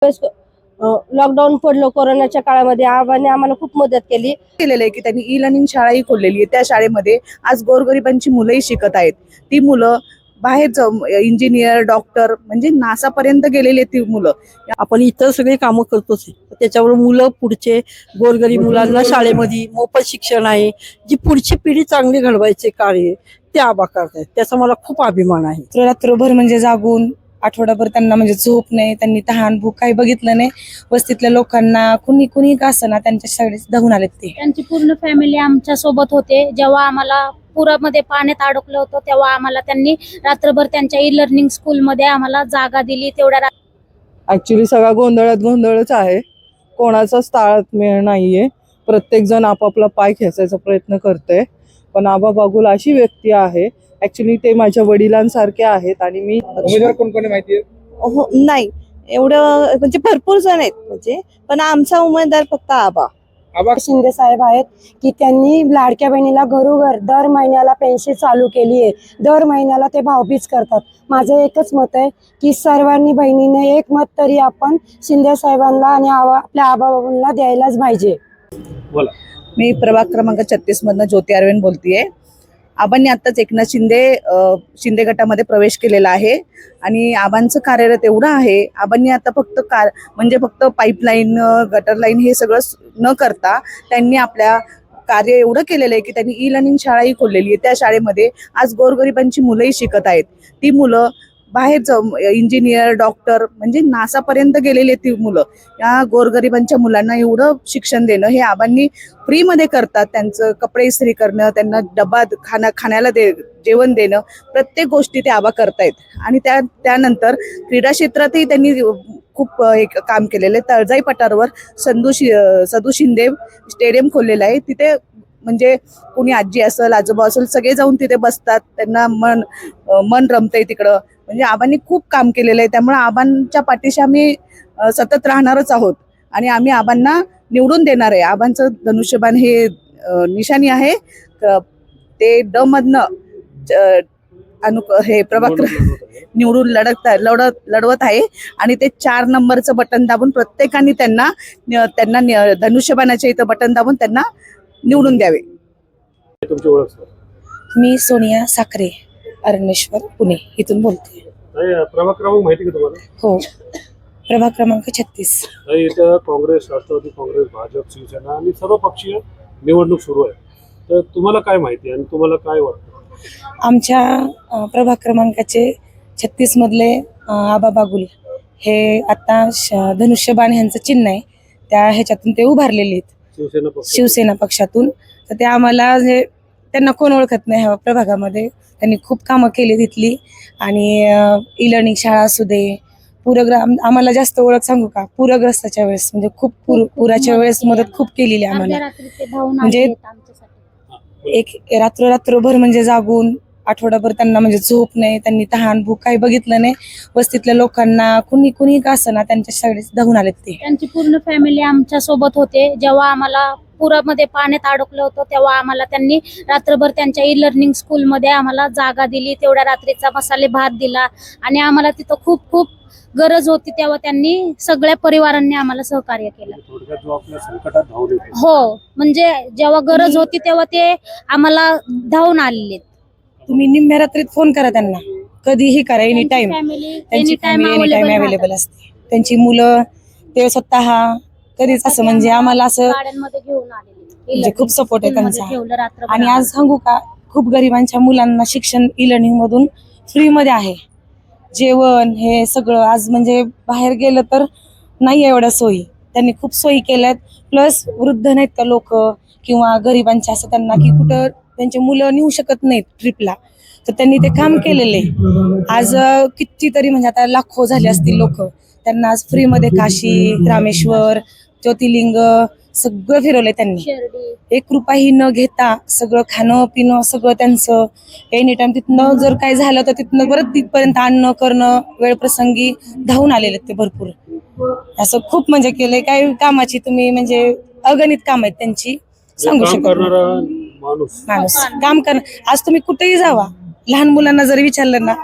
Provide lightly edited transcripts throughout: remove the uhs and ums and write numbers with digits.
Lockdown पडलं कोरोनाच्या काळामध्ये आबाने आम्हाला खूप मदत केलेलं आहे की त्यांनी ई लर्निंग शाळाही खोललेली आहे। त्या शाळेमध्ये आज गोरगरिबांची मुलंही शिकत आहेत। ती मुलं बाहेर इंजिनियर डॉक्टर म्हणजे नासा पर्यंत गेलेली ती मुलं। आपण इतर सगळे कामं करतोच त्याच्यावर मुलं पुढचे गोरगरीब मुलांना शाळेमध्ये मोफत शिक्षण आहे, जी पुढची पिढी चांगली घडवायचे कार्य ते आबा करतात, त्याचा मला खूप अभिमान आहे। रात्रभर म्हणजे जागून आठवडाभर त्यांना म्हणजे झोप नाही, त्यांनी तहान भूक काही बघितलं नाही। वस्तीतल्या लोकांना कुणी का असं ना त्यांच्या शाळेत धावून आलेत ते। त्यांची पूर्ण फॅमिली आमच्या सोबत होते। जेव्हा आम्हाला पुरामध्ये पाण्यात अडकलं होतं तेव्हा आम्हाला त्यांनी रात्रभर त्यांच्या ई लर्निंग स्कूलमध्ये आम्हाला जागा दिली। तेवढ्या ऍक्च्युली सगळा गोंधळच आहे, कोणाचाच ताळमेळ नाहीये। प्रत्येक जण आपापला पाय खेचायचा प्रयत्न करते, पण आबा बागुल अशी व्यक्ती आहे, ऍक्च्युली ते माझ्या वडिलांसारखे आहेत। आणि मी उमेदवार कोण माहितीये? नाही एवढं म्हणजे भरपूर जण आहेत म्हणजे, पण आमचा उमेदवार फक्त आबा शिंदे साहेब आहेत की त्यांनी लाडक्या बहिणीला घरोघर दर महिन्याला पेन्शन चालू केली आहे। दर महिन्याला ते भावबीज करतात। माझं एकच मत आहे की सर्वांनी बहिणीने एक मत तरी आपण शिंदे साहेबांना आणि आपल्या आबाबांना द्यायलाच पाहिजे। मी प्रभाग क्रमांक 36 मधनं ज्योती अरविंद बोलतेय। आबांनी आताच एकनाथ शिंदे गटामध्ये प्रवेश केलेला आहे आणि आबांचं कार्यरत एवढं आहे। आबांनी आता फक्त पाईपलाईन गटर लाईन हे सगळं न करता त्यांनी आपल्या कार्य एवढं केलेलं आहे की त्यांनी ई लर्निंग शाळाही खोललेली आहे। त्या शाळेमध्ये आज गोरगरिबांची मुलंही शिकत आहेत। ती मुलं बाहेर इंजिनियर डॉक्टर म्हणजे नासा पर्यंत गेलेली ती मुलं। या गोरगरिबांच्या मुलांना एवढं शिक्षण देणं हे आबांनी फ्रीमध्ये करतात। त्यांचं कपडे इस्त्री करणं, त्यांना डबा खाण्याला जेवण देणं, प्रत्येक गोष्टी ते आबा करतायत। आणि त्यानंतर क्रीडा क्षेत्रातही त्यांनी खूप एक काम केलेलं आहे। तळजाई पठारावर सदू शिंदे स्टेडियम खोललेलं आहे। तिथे म्हणजे कोणी आजी असेल आजोबा असेल सगळे जाऊन तिथे बसतात, त्यांना मन रमतंय तिकडं। म्हणजे आबांनी खूप काम केलेलं आहे, त्यामुळे आबांच्या पाठीशी आम्ही सतत राहणारच आहोत आणि आम्ही आबांना निवडून देणार आहे। आबांचं धनुष्यबाण हे निशाणी आहे, ते ड मधनं हे प्रभाग निवडून लढवत आहे आणि ते 4 नंबरचं बटन दाबून प्रत्येकाने त्यांना धनुष्यबाणाच्या इथं बटन दाबून त्यांना निवडून द्यावे। तुमची ओळख सर? मी सोनिया साखरे, अरणेश्वर, पुणे इथून बोलते। प्रभाग क्रमांक माहिती का तुम्हाला? हो, प्रभाग क्रमांक 36। इथं काँग्रेस, राष्ट्रवादी काँग्रेस, भाजप, शिवसेना आणि सर्व पक्षीय निवडणूक सुरू आहे, तर तुम्हाला काय माहिती आणि तुम्हाला काय वाटतं? आमच्या प्रभाग क्रमांकाचे 36 मधले आबा बागुल हे आता धनुष्यबाण ह्यांचं चिन्ह आहे, त्या ह्याच्यातून ते उभारलेले आहेत शिवसेना पक्षातून। तर ते आम्हाला त्यांना कोण ओळखत नाही ह्या प्रभागामध्ये, त्यांनी खूप कामं केली तिथली। आणि ई लर्निंग शाळा असू दे, आम्हाला जास्त ओळख सांगू का, पूरग्रस्ताच्या वेळेस म्हणजे खूप पुराच्या वेळेस मदत खूप केलेली आम्हाला। म्हणजे एक रात्रभर म्हणजे जागून आठवडाभर त्यांना म्हणजे झोप नाही, त्यांनी तहान भूक काही बघितलं नाही। वस्तीतल्या लोकांना कुणी का असं ना त्यांच्या शाळेत धावून आलेत ते। त्यांची पूर्ण फॅमिली आमच्या सोबत होते। जेव्हा आम्हाला पुरामध्ये पाण्यात अडकलं होतं तेव्हा आम्हाला त्यांनी रात्रभर त्यांच्या ई लर्निंग स्कूलमध्ये आम्हाला जागा दिली। तेवढ्या रात्रीचा मसाले भात दिला आणि आम्हाला तिथं खूप गरज होती तेव्हा त्यांनी सगळ्या परिवारांनी आम्हाला सहकार्य केलं। हो, म्हणजे जेव्हा गरज होती तेव्हा ते आम्हाला धावून आलेले। तुम्ही निम्म्या रात्रीत फोन करा त्यांना, कधीही करा, एनी टाइम। त्यांची फॅमिली एनी टाइम अवेलेबल असते। त्यांची मुलं ते स्वतः कधीच असं म्हणजे आम्हाला असं गाड्यांमध्ये घेऊन आलेले, म्हणजे खूप सपोर्ट आहे त्यांचा। आणि आज सांगू का, खूप गरिबांच्या मुलांना शिक्षण ई लर्निंग मधून फ्री मध्ये आहे। जेवण हे सगळं आज म्हणजे बाहेर गेलं तर नाही एवढ्या सोयी, त्यांनी खूप सोयी केल्यात। प्लस वृद्ध नाहीत का लोक किंवा गरिबांच्या असं त्यांना की कुठं त्यांचे मुलं नेऊ शकत नाहीत ट्रिपला, तर त्यांनी ते काम केलेले। आज कितीतरी म्हणजे आता लाखो झाले असतील लोक, त्यांना आज फ्रीमध्ये काशी रामेश्वर ज्योतिर्लिंग सगळं फिरवलंय त्यांनी। 1 रुपयाही न घेता सगळं खाणं पिणं सगळं त्यांचं एनी टाइम। तिथनं जर काय झालं तर तिथनं परत तिथपर्यंत आणणं करणं, वेळ प्रसंगी धावून आलेले ते भरपूर। असं खूप म्हणजे केलंय, काय कामाची तुम्ही म्हणजे अगणित काम आहेत त्यांची, सांगू शकत माणूस काम कर। आज तुम्ही कुठेही जावा, लहान मुलांना जर विचारलं ना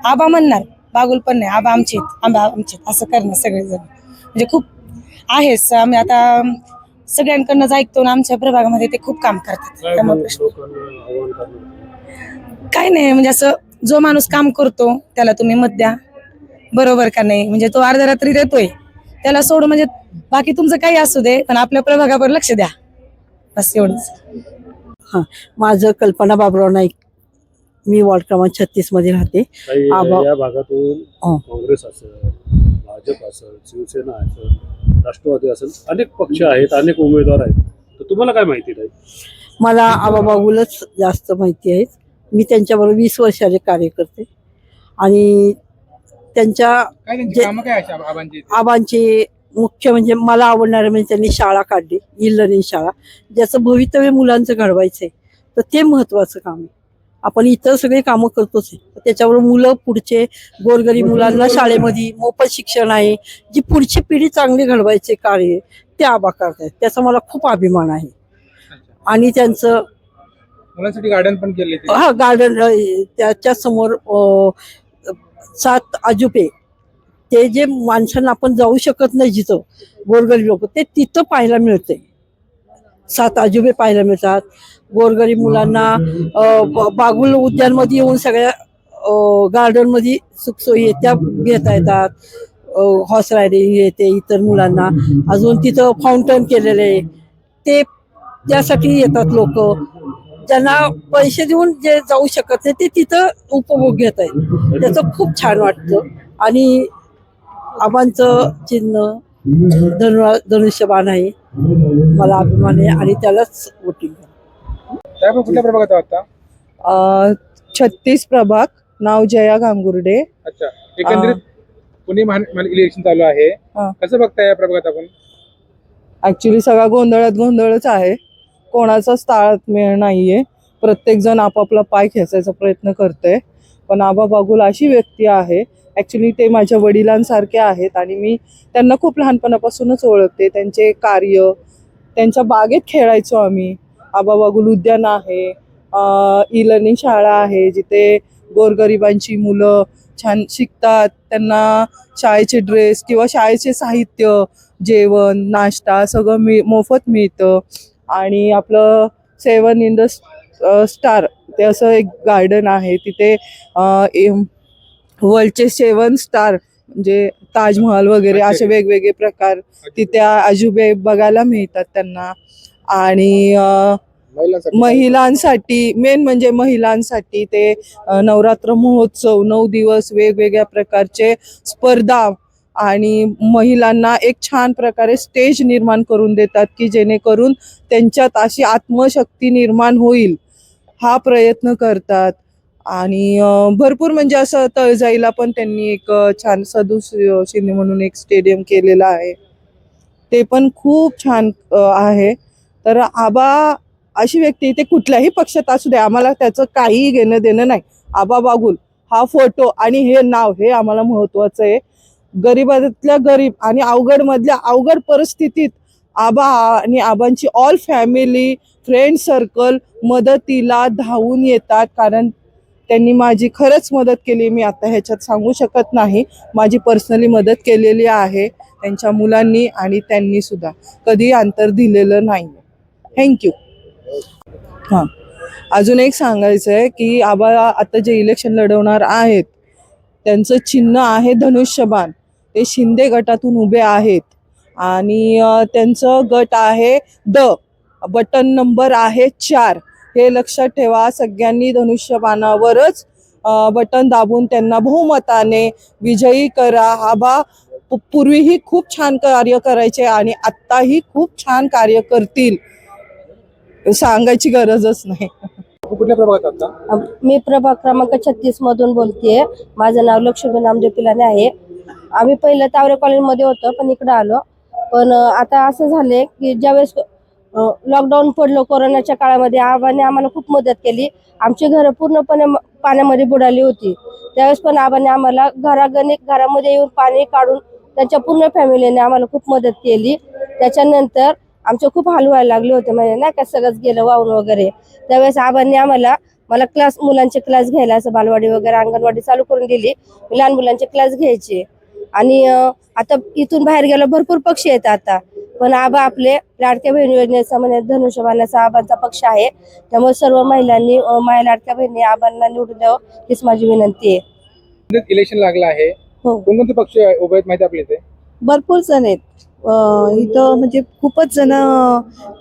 आबा म्हणणार, बागुल पण नाही, आबा आमचे असं करणं सगळेजण म्हणजे खूप आहेच. आम्ही आता सगळ्यांकडनं ऐकतो ना, आमच्या प्रभागामध्ये ते खूप काम करतात. काय त्यामुळे मग प्रश्न लोकांना आव्हान करणार? काय नाही, म्हणजे असं जो माणूस काम करतो त्याला तुम्ही मत द्या, बरोबर का नाही. म्हणजे तो अर्ध्या रात्री देतोय त्याला सोडून, म्हणजे बाकी तुमचं काही असू दे पण आपल्या प्रभागावर लक्ष द्या, बस एवढंच. माझं कल्पना बाबराव नाईक, मी वॉर्ड क्रमांक 36 मध्ये राहते. काही या भागातून हो. काँग्रेस असेल, भाजप असेल, शिवसेना असेल, राष्ट्रवादी असेल, अनेक पक्ष आहेत, अनेक उमेदवार आहेत. तर तुम्हाला काय माहिती नाही? मला आबा बागुलच जास्त माहिती आहेत. मी त्यांच्याबरोबर 20 वर्षाचे कार्य करते आणि आबांचे मुख्य म्हणजे मला आवडणारे म्हणजे त्यांनी शाळा काढली, ई लर्निंग शाळा, ज्याचं भवितव्य मुलांचं घडवायचंय. तर ते महत्वाचं काम आहे. आपण इतर सगळे कामं करतोच आहे, त्याच्यावर मुलं पुढचे गोरगरीब मुलांना शाळेमध्ये मोफत शिक्षण आहे, जी पुढची पिढी चांगली घडवायचे कार्य ते आबा करतायत. त्याचा मला खूप अभिमान आहे. आणि त्यांचं मुलांसाठी गार्डन पण केले. गार्डन त्याच्या समोर 7 अजुबे, ते जे माणसांना आपण जाऊ शकत नाही जिथं गोरगरीब लोक, ते तिथं पाहायला मिळते. 7 अजुबे पाहायला मिळतात. गोरगरीब मुलांना बागुल उद्यानमध्ये येऊन सगळ्या गार्डन मध्ये सुखसोयी त्या घेता येतात. हॉर्स रायडिंग येते इतर मुलांना. अजून तिथं फाउंटन केलेले आहे, ते त्यासाठी येतात लोक. ज्यांना पैसे देऊन जे जाऊ शकत नाही ते तिथं उपभोग घेत आहेत. त्याचं खूप छान वाटतं. आणि आबांचं चिन्ह धनुष्यबाण आहे, मला अभिमान आहे आणि त्यालाच वोटिंग. कुठल्या प्रभागात आता? 36 प्रभाग, नाव जया गांगुर्डे. अच्छा, एकंदरीत पुणे इलेक्शन चालू आहे, कसं बघताय या प्रभागात आपण? ऍक्च्युली सगळा गोंधळच आहे. कोणाचाच ताळमेळ नाहीये. प्रत्येक जण आपापला पाय खेचायचा प्रयत्न करतोय. पण आबा बागुल अशी व्यक्ती आहे, ऍक्च्युली ते माझ्या वडिलांसारखे आहेत आणि मी त्यांना खूप लहानपणापासूनच ओळखते. त्यांचे कार्य, त्यांच्या बागेत खेळायचो आम्ही. आबा बागुल उद्यान आहे, ई लर्निंग शाळा आहे, जिथे गोरगरिबांची मुलं छान शिकतात. त्यांना शाळेचे ड्रेस किंवा शाळेचे साहित्य, जेवण, नाश्ता सगळं मोफत मिळतं. आणि आपलं 7 इन द स्टार ते असं एक गार्डन आहे, तिथे वर्ल्डचे 7 स्टार म्हणजे ताजमहल वगैरे असे वेगवेगळे प्रकार तिथे अजुबे बघायला मिळतात त्यांना. आणि महिलांसाठी, मेन म्हणजे महिलांसाठी ते नवरात्र महोत्सव, 9 दिवस वेगवेगळ्या प्रकारचे स्पर्धा आणि महिलांना एक छान प्रकारे स्टेज निर्माण करून देतात की जेणेकरून त्यांच्यात अशी आत्मशक्ती निर्माण होईल, हा प्रयत्न करतात. आणि भरपूर म्हणजे असं तळजाईला पण त्यांनी एक छान सदू शिंदे म्हणून एक स्टेडियम केलेलं आहे, ते पण खूप छान आहे. तर आबा अशी व्यक्ती, ते कुठल्याही पक्षात असू दे, आम्हाला त्याचं काहीही घेणं देणं नाही. आबा बागुल हा फोटो आणि हे नाव हे आम्हाला महत्वाचं आहे. गरीबातल्या गरीब आणि अवघड मधल्या अवघड परिस्थितीत आबा आणि आबांची ऑल फॅमिली, फ्रेंड सर्कल मदतीला धावून येतात. कारण त्यांनी माझी खरंच मदत केली. मी आता ह्याच्यात सांगू शकत नाही, माझी पर्सनली मदत केलेली आहे त्यांच्या मुलांनी आणि त्यांनी सुद्धा कधी अंतर दिलेलं नाही. थँक्यू. हां, अजून एक सांगायचं आहे की आबा आता जे इलेक्शन लढवणार आहेत त्यांचं चिन्ह आहे धनुष्यबाण. ते शिंदे गटातून उभे आहेत आणि त्यांचं गट आहे बटन नंबर आहे 4. हे लक्षात ठेवा. सगळ्यांनी धनुष्यबाणावरच बटन दाबून त्यांना बहुमताने विजयी करा. आबा पूर्वीही खूप छान कार्य करायचे आणि आत्ताही खूप छान कार्य करतील, सांगायची गरजच नाही. कुठल्या प्रभागात आता? मी प्रभाग क्रमांक 36 मधून बोलतेय. माझं नाव लक्ष्मी नामदेव पिलाने आहे. आम्ही पहिलं तावरे कॉलेजमध्ये होतो, पण इकडं आलो. पण आता असं झालंय की ज्यावेळेस लॉकडाऊन पडलं कोरोनाच्या काळामध्ये, आबाने आम्हाला खूप मदत केली. आमची घरं पूर्णपणे पाण्यामध्ये बुडाली होती. त्यावेळेस पण आबाने आम्हाला घरामध्ये येऊन पाणी काढून त्यांच्या पूर्ण फॅमिलीने आम्हाला खूप मदत केली. त्याच्यानंतर आमचे खूप हाल व्हायला लागले होते, म्हणजे नाही का सगळंच गेलं वाहून वगैरे. त्यावेळेस आबांनी आम्हाला मला मुलांचे क्लास घ्यायला, असं बालवाडी वगैरे अंगणवाडी चालू करून दिली. मी लहान मुलांचे क्लास घ्यायचे. आणि आता इथून बाहेर गेलो भरपूर पक्ष येतात आता, पण आबा आपले लाडक्या बहीण योजनेचा म्हणजे धनुष्यबाणाचा आबांचा पक्ष आहे. त्यामुळे सर्व महिलांनी माझ्या लाडक्या बहिणी आबांना निवडून द्यावं हीच माझी विनंती आहे. इलेक्शन लागलं आहे, हो. कोणकोणते पक्ष उभे आहेत माहिती आपल्या इथे? भरपूर जण आहेत इथं, म्हणजे खूपच जण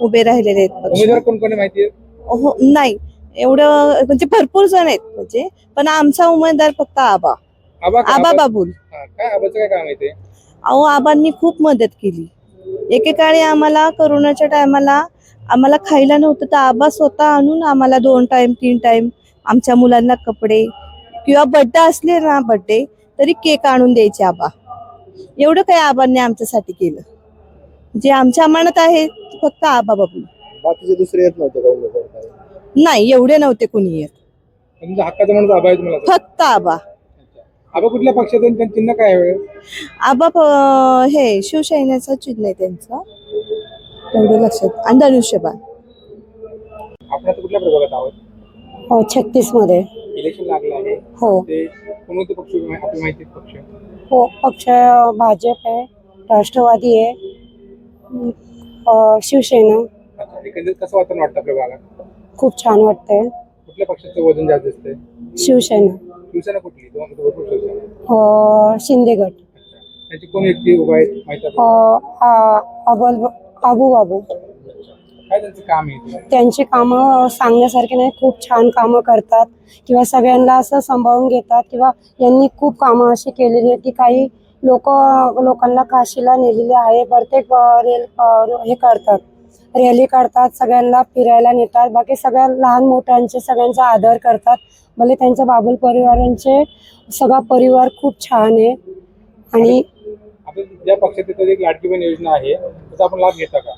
उभे राहिलेले आहेत पक्ष. उमेदवार कोण कोण आहे माहिती आहे? हो, नाही एवढं म्हणजे भरपूर जण आहेत म्हणजे, पण आमचा उमेदवार फक्त आबा आबा बाबुल. काय आबाचं काय काम आहे ते? अहो, आबांनी खूप मदत केली. एकेकाळी आम्हाला कोरोनाच्या टायमाला आम्हाला खायला नव्हतं, तर आबा स्वतः आणून आम्हाला 2 टाइम 3 टाइम आमच्या मुलांना कपडे किंवा बड्डे असले ना बड्डे तरी केक आणून द्यायचे आबा. एवढं काही आबांनी आमच्यासाठी केलं. जे आमच्या अमानत आहे फक्त आबा बाबू. बाकीचे दुसरे येत नव्हते का उमेदवार? नाही, एवढे नव्हते कोणी येत, तुमचा हक्काचा माणूस आबा आहे तुम्हाला? फक्त आबा. आबा कुठल्या पक्षात आहे? त्यांचं चिन्ह काय आहे? आबा हे शिवसेनेचं चिन्ह आहे त्यांचं, एवढं लक्षात. आणि धनुष्यबाण. आपण आता कुठल्या प्रभागात आहोत? हो, 36 मध्ये. इलेक्शन लागलं आहे, हो ते कोणते पक्ष आपली माहिती आहेत पक्ष? हो, पक्ष भाजप आहे, राष्ट्रवादी आहे, शिवसेना. अच्छा, एकंदरीत कसं वातावरण वाटतं आपल्या भागात? खूप छान वाटतंय. कुठल्या पक्षाचं वजन जास्त दिसतंय? शिवसेना. शिवसेना कुठली? दोन भरपूर शिवसेना. शिंदे गट. अच्छा, त्यांची कोण व्यक्ती उभा आहेत माहिती आहे? आबू बाबू. काय त्यांचं काम आहे? त्यांची कामं सांगण्यासारखे नाही, खूप छान कामं करतात किंवा सगळ्यांना असं सांभाळून घेतात. किंवा यांनी खूप कामं अशी केलेली आहेत की काही लोकांना काशीला नेलेले आहे. प्रत्येक हे करतात, रॅली काढतात, सगळ्यांना फिरायला नेतात. बाकी सगळ्या लहान मोठ्यांचे सगळ्यांचा आदर करतात. भले त्यांच्या बाबुल परिवारांचे सगळा परिवार खूप छान आहे. आणि आपण ज्या पक्षात येतो एक लाडकी बहीण योजना आहे, त्याचा आपण लाभ घेता का?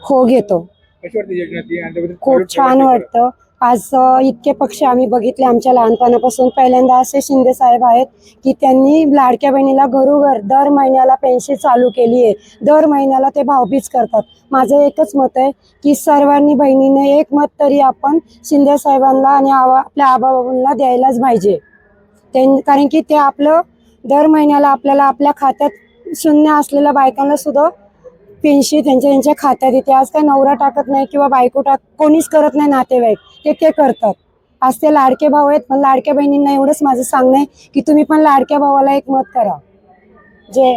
हो, घेतो. कशी वाटते योजना ती? आणि त्याबद्दल खूप छान वाटतं. आज इतके पक्ष आम्ही बघितले आमच्या लहानपणापासून. पहिल्यांदा असे शिंदे साहेब आहेत की त्यांनी लाडक्या बहिणीला घरोघर दर महिन्याला पेन्शन चालू केली आहे. दर महिन्याला ते भावबीज करतात. माझं एकच मत आहे की सर्वांनी बहिणीने एक मत तरी आपण शिंदे साहेबांना आणि आपल्या आबाबाबूंना द्यायलाच पाहिजे. कारण की ते आपलं दर महिन्याला आपल्याला आपल्या खात्यात शून्य असलेल्या बायकांना सुद्धा पेन्शन त्यांच्या खात्यात येते. आज काय नवरा टाकत नाही किंवा बायको कोणीच करत नाही, नातेवाईक ते करतात. आज ते लाडके भाऊ आहेत, पण लाडक्या बहिणींना एवढंच माझं सांगणं आहे की तुम्ही पण लाडक्या भावाला एक मत करा. जे